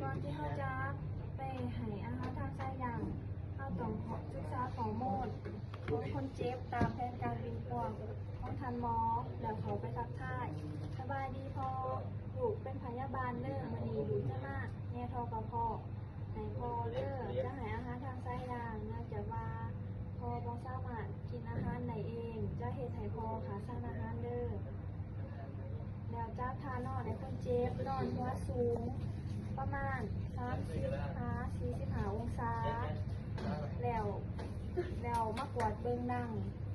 ก่อนที่เขาจะไปให้อาหารทางสายยางเขาต้องศึกษาข้อมูลของคนเจ็บตามแผนการบินกวางของทันหมอแล้วเขาไปทักทายสบายดีพอลูกเป็นพยาบาลเด้อมันนี้ดูจะมากแม่ทอกระพอไหนพอเด้อจะให้อาหารทางสายยางน่าจะว่าพอบ่สามารถกินอาหารได้เองจะเฮ็ดให้พอขาสร้างอาหารเด้อแล้วจ้าทานอนในคนเจ็บนอนหัวสูงประมาณ45 องศาแล้วมากวดเบิ่งนั่ง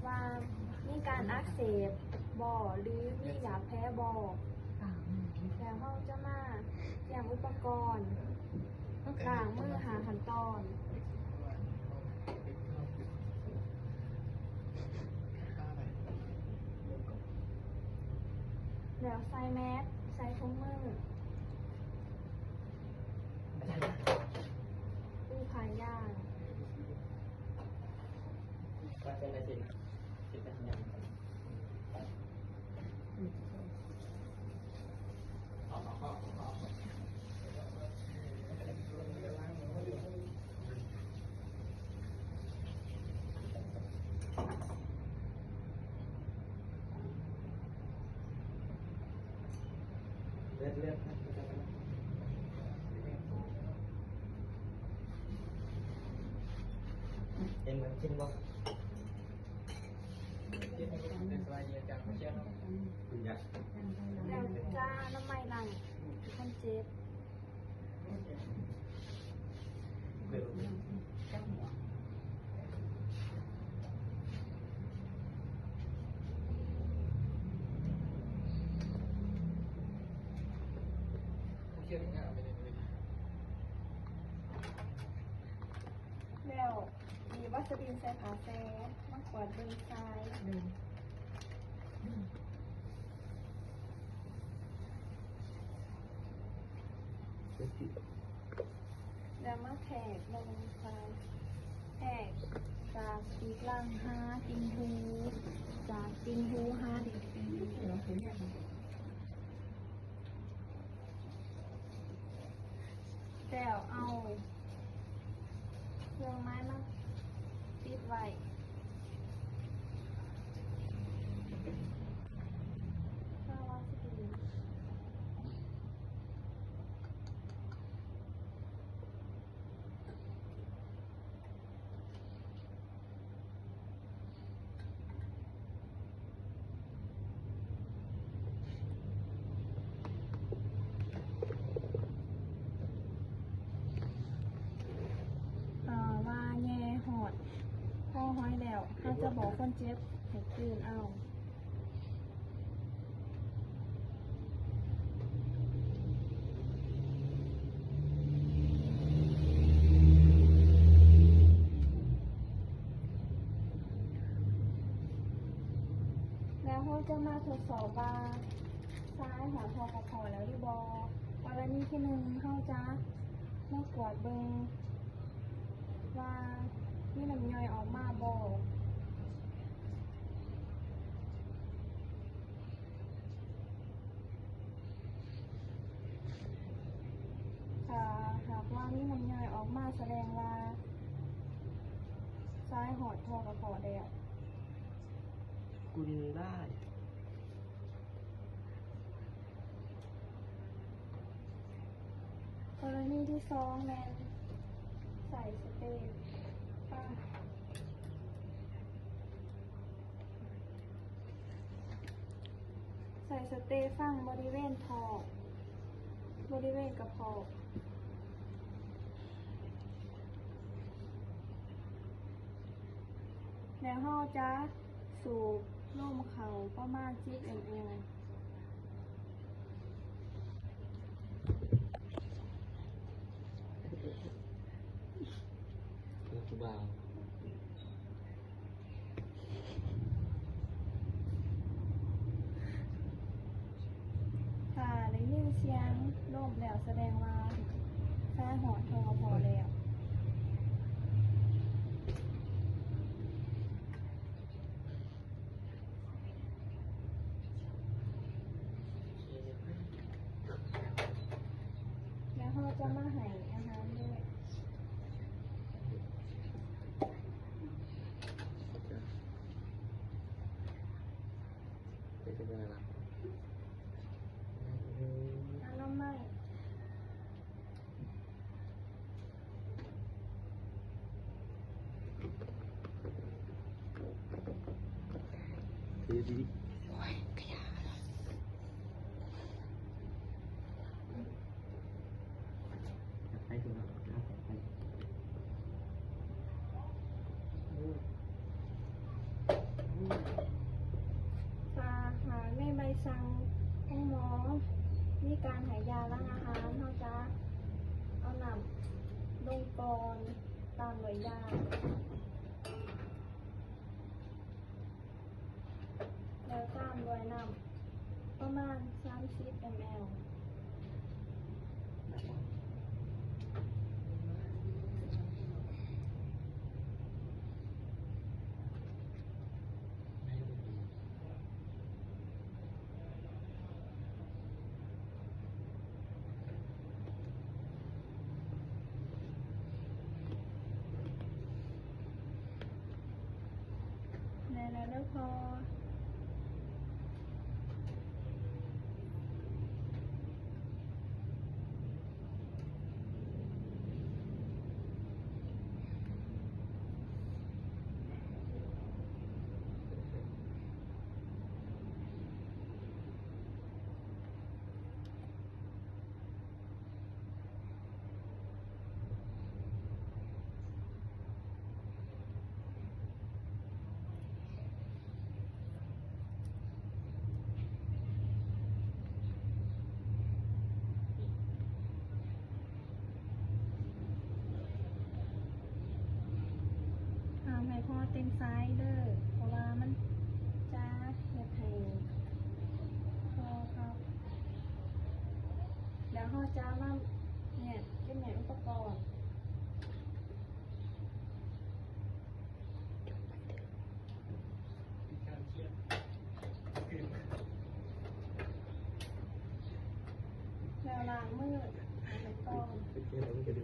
ว่ามีการอักเสบบ่หรือมียาแพ้บ่แล้วเขาจะมาเตรียมอุปกรณ์ล้างมือหาขั้นตอนแล้วใส่แมสใส่ถุงมือตู้ขายย่างเลือดเห็นเหมือนจิ้มบ่แล้วจ้าน้ำไม้หลังคนเจ็บแล้วมีวัสดินใส่ขาแซ่มากกว่าเดินซ้ายแล้วมาแทกลงซ้ายแทกจากปีกล่างหาติงหูจากติงหูหาเด็กปีแล้วเอาเครื่องไม้มาปิดไว้ถ้าว่าสิดีว่าแง่หอดพ่อห้อยแล้วเขาจะบอกคนเจ็บให้ตื่นเอาแล้วเขาจะมาทดสอบว่าซ้ายหัวทอกระพอแล้วหรือบอกรณีที่หนึ่งเขาจะมากวดเบิ่งว่ามีน้ำย่อยออกมาบ่หากว่ามีน้ำย่อยออกมาแสดงว่าซ้ายหอดทอกระเพาะแล้วกุนได้ กรณีที่สองแมนใส่สเตปป้าใส่สเตปฟังบริเวณท้องบริเวณกระเพาะแล้วเราจะสูบนมเขาประมาณ10 ml กูบ่าวถ้าได้ยินเสียงลมแล้วแสดงว่าแค่หอดทองพอแล้วแล้วเรา เป็นอะไรล่ะ น้ำไม้ คือดี โอ้ยขยะ ให้ดูนะไป ตาหาในใบสั่งของหมอมีการหายยาล้างอาหารเขาจะเอานำลงก่อนตามด้วยยาแล้วตามด้วยน้ำประมาณ30 ml แล้วพอทำให้พ่อเต็มไซส์เด้อเพราะว่ามันจะเฮ็ดให้พอครับแล้วเขาจะมาเนี่ยเป็นอย่างอุปกรณ์แล้วล้างมือแล้วก็ เป็นอะไรมันจะดู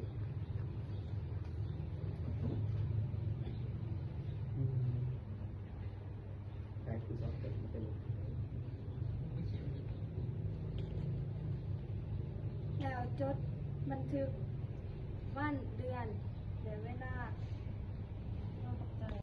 ใช่คือสองเป็น แล้วจดบันทึกวันเดือนเดี๋ยวเวลา